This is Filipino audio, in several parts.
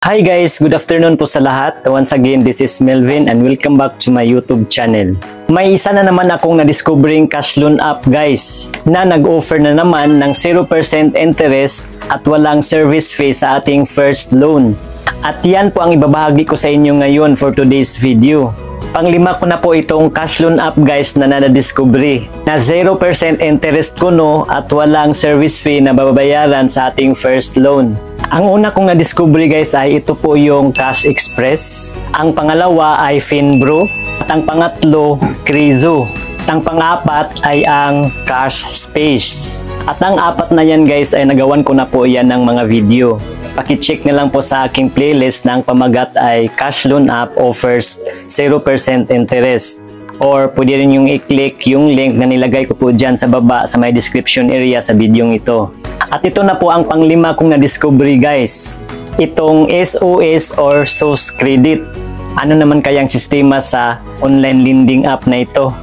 Hi guys, good afternoon po sa lahat. Once again, this is Melvin and welcome back to my YouTube channel. May isa na naman akong na-discovering cash loan app guys na nag-offer na naman ng 0% interest at walang service fee sa ating first loan. At yan po ang ibabahagi ko sa inyo ngayon for today's video. Panglima ko na po itong cash loan app guys na na-discovery na 0% interest kuno at walang service fee na babayaran sa ating first loan. Ang una kong na-discovery guys ay ito po yung Cash Express. Ang pangalawa ay Finbro. At ang pangatlo, Krizo. At ang pang-apat ay ang Cash Space. At ang apat na yan guys ay nagawan ko na po yan ng mga video. Paki-check na lang po sa aking playlist na ang pamagat ay Cash Loan App Offers 0% Interest. Or pwede rin yung i-click yung link na nilagay ko po dyan sa baba sa may description area sa videong ito. At ito na po ang panglima kong na-discovery guys. Itong SOS or Source Credit. Ano naman kayang sistema sa online lending app na ito?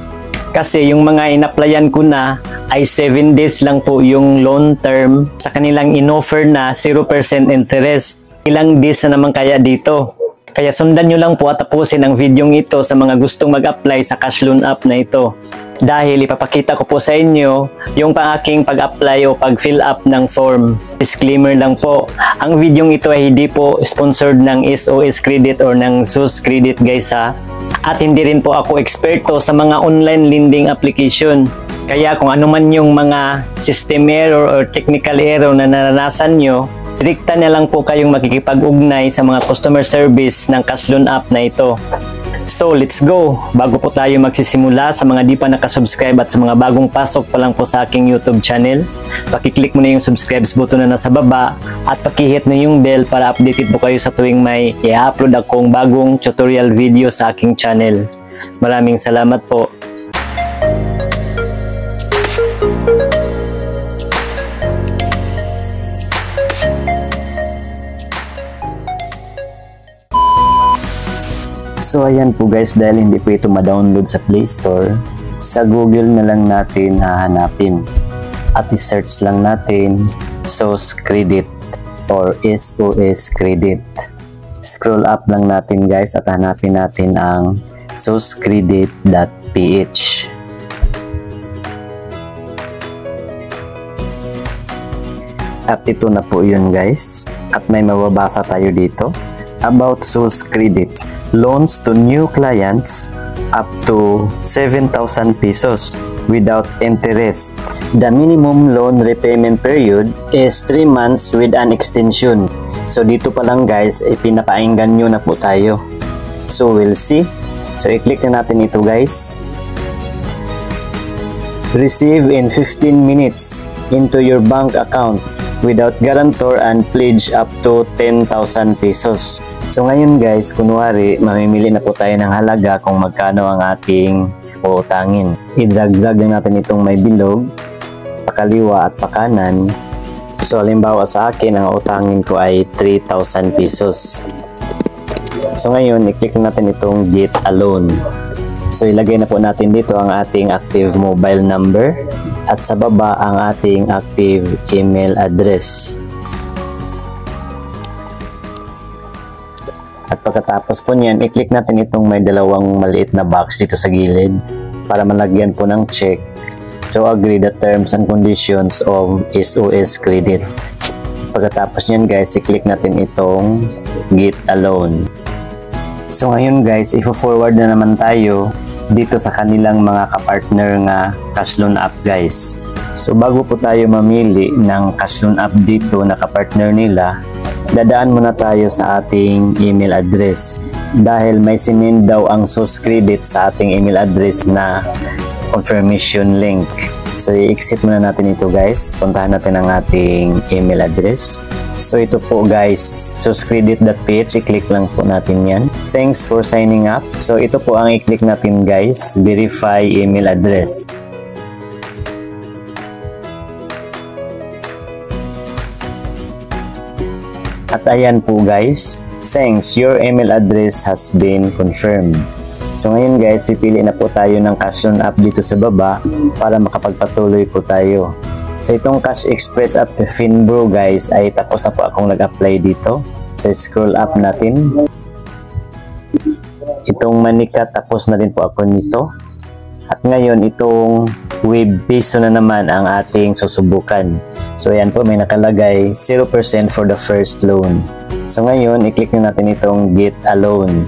Kasi yung mga in-applyan ko na ay 7 days lang po yung loan term sa kanilang in-offer na 0% interest. Ilang days na naman kaya dito? Kaya sundan nyo lang po at tapusin ang videong ito sa mga gustong mag-apply sa cash loan app na ito. Dahil ipapakita ko po sa inyo yung aking pag-apply o pag-fill up ng form. Disclaimer lang po, ang videong ito ay hindi po sponsored ng SOS Credit or ng SOS Credit guys ha. At hindi rin po ako eksperto sa mga online lending application. Kaya kung ano man yung mga system error or technical error na naranasan nyo, direkta na lang po kayong makikipag-ugnay sa mga customer service ng cash loan app na ito. So let's go! Bago po tayo magsisimula, sa mga di pa nakasubscribe at sa mga bagong pasok pa lang po sa aking YouTube channel, pakiclick mo na yung subscribe button na nasa baba at pakihit na yung bell para updated po kayo sa tuwing may i-upload akong bagong tutorial video sa aking channel. Maraming salamat po! So ayan po guys, dahil hindi po ito ma-download sa Play Store, sa Google na lang natin hahanapin at i-search lang natin SOS Credit or SOS Credit. Scroll up lang natin guys at hanapin natin ang soscredit.ph. At ito na po yun guys, at may mababasa tayo dito about SOS Credit. Loans to new clients up to 7,000 pesos without interest. The minimum loan repayment period is 3 months with an extension. So dito pa lang guys, ipinapainggan nyo na po tayo. So we'll see. So i-click na natin ito guys. Receive in 15 minutes into your bank account without guarantor and pledge up to 10,000 pesos. So ngayon guys, kunwari, mamimili na po tayo ng halaga kung magkano ang ating uutangin. I-drag-drag na natin itong may bilog, pakaliwa at pakanan. So halimbawa sa akin, ang utangin ko ay 3,000 pesos. So ngayon, i-click natin itong Get a Loan. So ilagay na po natin dito ang ating active mobile number at sa baba ang ating active email address. At pagkatapos po niyan, i-click natin itong may dalawang maliit na box dito sa gilid para malagyan po ng check to agree the terms and conditions of SOS Credit. Pagkatapos niyan guys, i-click natin itong Get a Loan. So ngayon guys, i-forward na naman tayo dito sa kanilang mga kapartner nga cash loan app guys. So bago po tayo mamili ng cash loan app dito na kapartner nila, dadaan muna tayo sa ating email address dahil may sinend daw ang SOS Credit sa ating email address na confirmation link. So i-exit muna natin ito guys. Puntahan natin ang ating email address. So ito po guys, soscredit.ph, i-click lang po natin yan. Thanks for signing up. So ito po ang i-click natin guys, verify email address. At ayan po guys, thanks, your email address has been confirmed. So ngayon guys, pipili na po tayo ng cash loan app dito sa baba para makapagpatuloy po tayo. So itong Cash Express at Finbro guys ay tapos na po akong nag-apply dito. So scroll up natin. Itong manika tapos na rin po ako nito. At ngayon itong Wave Piso na naman ang ating susubukan. So ayan po, may nakalagay 0% for the first loan. So ngayon i-click na natin itong Get a Loan.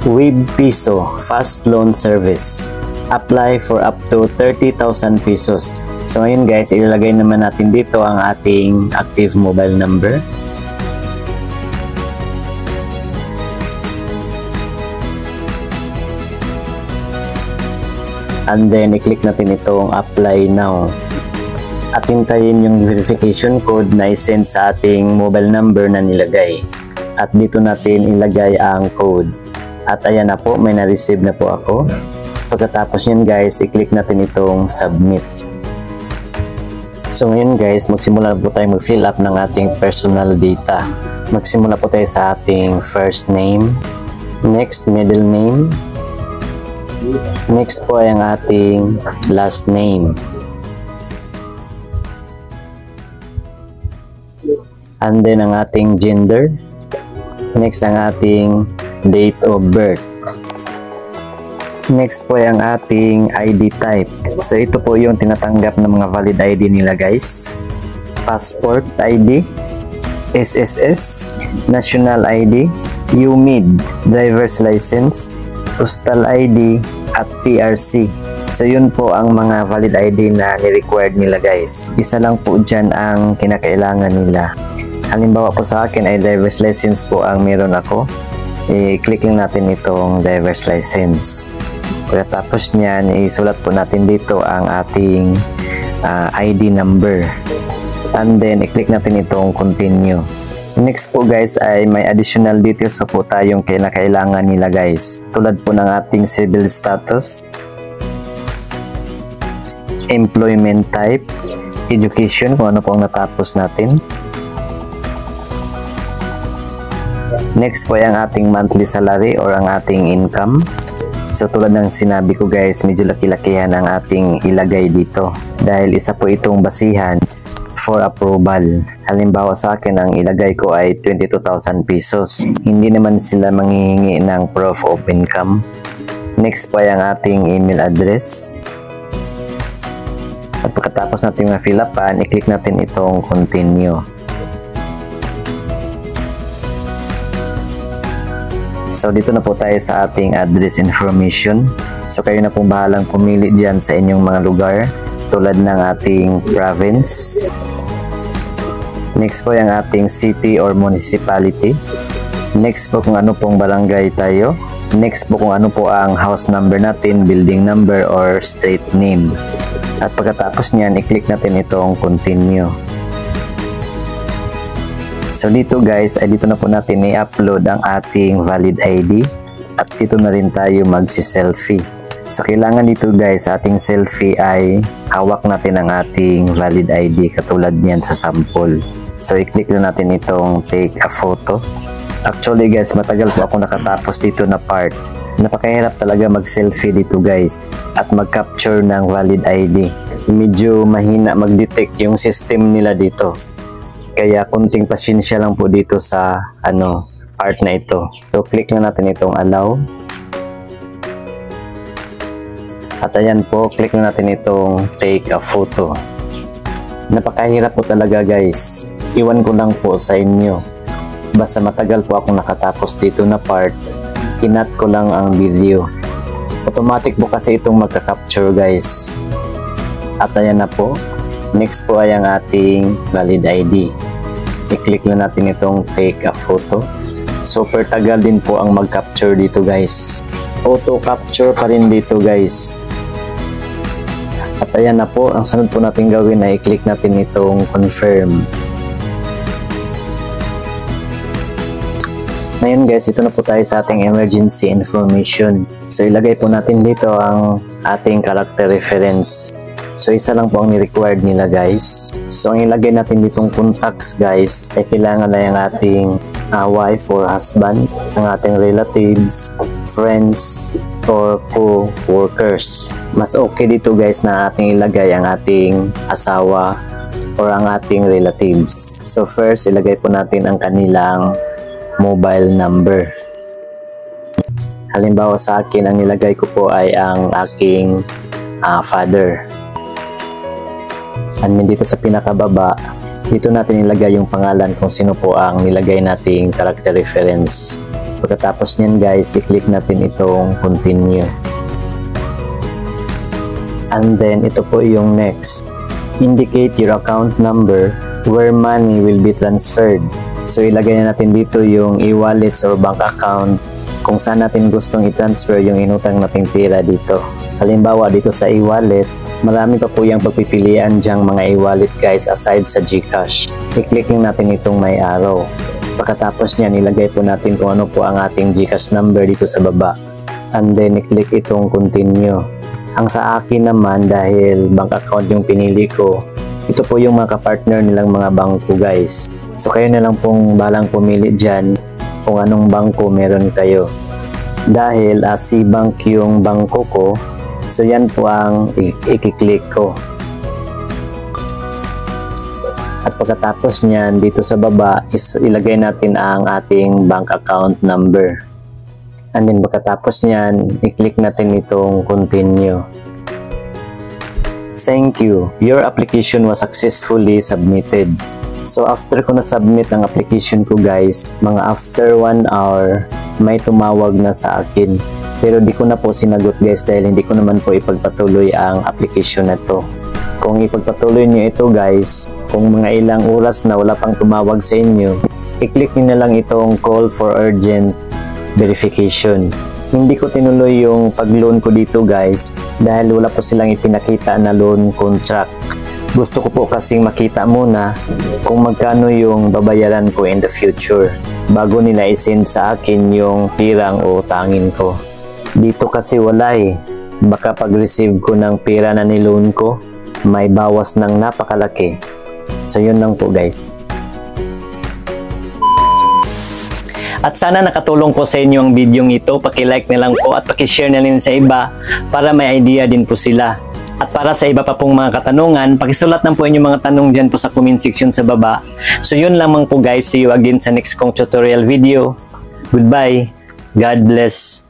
Wave Piso Fast Loan Service. Apply for up to 30,000 pesos. So ngayon guys, ilalagay naman natin dito ang ating active mobile number. And then i-click natin itong Apply Now. At hintayin yung verification code na i-send sa ating mobile number na nilagay. At dito natin ilagay ang code. At ayan na po, may na-receive na po ako. Pagkatapos yan guys, i-click natin itong Submit. So ngayon guys, magsimula po tayo mag-fill up ng ating personal data. Magsimula po tayo sa ating first name. Next, middle name. Next po ay ang ating last name. And then ang ating gender. Next ang ating date of birth. Next po ay ang ating ID type. So ito po yung tinatanggap ng mga valid ID nila guys. Passport ID, SSS, National ID, UMID, Driver's License, Postal ID, at PRC. So yun po ang mga valid ID na ni-required nila guys. Isa lang po dyan ang kinakailangan nila. Halimbawa po sa akin ay driver's license po ang meron ako. I-click lang natin itong driver's license. Pagkatapos nyan, isulat po natin dito ang ating ID number. And then i-click natin itong continue. Next po guys ay may additional details pa po tayong kailangan nila guys. Tulad po ng ating civil status, employment type, education kung ano po ang natapos natin. Next po ay ang ating monthly salary or ang ating income. So tulad ng sinabi ko guys, medyo laki-lakihan ang ating ilagay dito. Dahil isa po itong basihan for approval. Halimbawa sa akin, ang ilagay ko ay 22,000 pesos. Hindi naman sila manghihingi ng proof of income. Next po ay ang ating email address. At pagkatapos natin ma-fill upan, i-click natin itong continue. So dito na po tayo sa ating address information. So kayo na pong bahalang pumili dyan sa inyong mga lugar tulad ng ating province. Next po yung ating city or municipality. Next po kung ano pong barangay tayo. Next po kung ano po ang house number natin, building number or street name. At pagkatapos niyan, i-click natin itong continue. So dito guys, ay dito na po natin i-upload ang ating valid ID. At dito na rin tayo magsi-selfie. So kailangan dito guys, sa ating selfie ay hawak natin ang ating valid ID katulad niyan sa sample. So i-click na natin itong take a photo. Actually guys, matagal po ako nakatapos dito na part. Napakahirap talaga mag-selfie dito guys at mag-capture ng valid ID. Medyo mahina mag-detect yung system nila dito. Kaya kunting pasensya lang po dito sa part na ito. So click na natin itong allow. At ayan po, click na natin itong take a photo. Napakahirap po talaga guys. Iwan ko lang po sa inyo. Basta matagal po ako nakatapos dito na part, kinat ko lang ang video. Automatic po kasi itong magka-capture guys. At ayan na po. Next po ay ang ating valid ID. I-click na natin itong take a photo. Super tagal din po ang mag-capture dito guys. Auto capture pa rin dito guys. At ayan na po, ang sunod po natin gawin ay i-click natin itong confirm. Ngayon guys, ito na po tayo sa ating emergency information. So ilagay po natin dito ang ating character reference. So isa lang po ang ni-required nila guys. So ang ilagay natin ditong contacts guys ay kailangan na yung ating wife or husband, ang ating relatives, friends, or co-workers. Mas okay dito guys na ating ilagay ang ating asawa or ang ating relatives. So first, ilagay po natin ang kanilang mobile number. Halimbawa sa akin, ang nilagay ko po ay ang aking father. And dito sa pinakababa, dito natin ilagay yung pangalan kung sino po ang nilagay nating character reference. Pagkatapos niyan guys, i-click natin itong continue. And then ito po yung next. Indicate your account number where money will be transferred. So ilagay na natin dito yung e-wallets or bank account kung saan natin gustong i-transfer yung inutang nating pera dito. Halimbawa dito sa e-wallet, marami pa po yung pagpipilian dyang mga e-wallet guys aside sa GCash. I-click lang natin itong may arrow. Pagkatapos niyan, ilagay po natin kung ano po ang ating GCash number dito sa baba. And then i-click itong continue. Ang sa akin naman, dahil bank account yung pinili ko, ito po yung mga kapartner nilang mga bangko guys. So kayo na lang pong balang pumili dyan kung anong bangko meron kayo. Dahil Cbank yung bangko ko, so yan po ang i-click ko. At pagkatapos niyan, dito sa baba is ilagay natin ang ating bank account number. And then pagkatapos niyan, i-click natin itong continue. Thank you. Your application was successfully submitted. So after ko na-submit ang application ko guys, mga after 1 hour, may tumawag na sa akin. Pero di ko na po sinagot guys dahil hindi ko naman po ipagpatuloy ang application na to. Kung ipagpatuloy nyo ito guys, kung mga ilang oras na wala pang tumawag sa inyo, i-click nyo na lang itong call for urgent verification. Hindi ko tinuloy yung pag-loan ko dito guys dahil wala po silang ipinakita na loan contract. Gusto ko po kasing makita muna kung magkano yung babayaran ko in the future bago nila isend sa akin yung pirang utangin ko. Dito kasi wala eh. Baka pag-receive ko ng pira na niloan ko, may bawas ng napakalaki. So yun lang po guys. At sana nakatulong po sa inyo ang video ito. Paki-like na lang po at paki-share na rin sa iba para may idea din po sila. At para sa iba pa pong mga katanungan, pakisulat lang po inyong mga tanong dyan po sa comment section sa baba. So yun lamang po guys. See you again sa next kong tutorial video. Goodbye. God bless.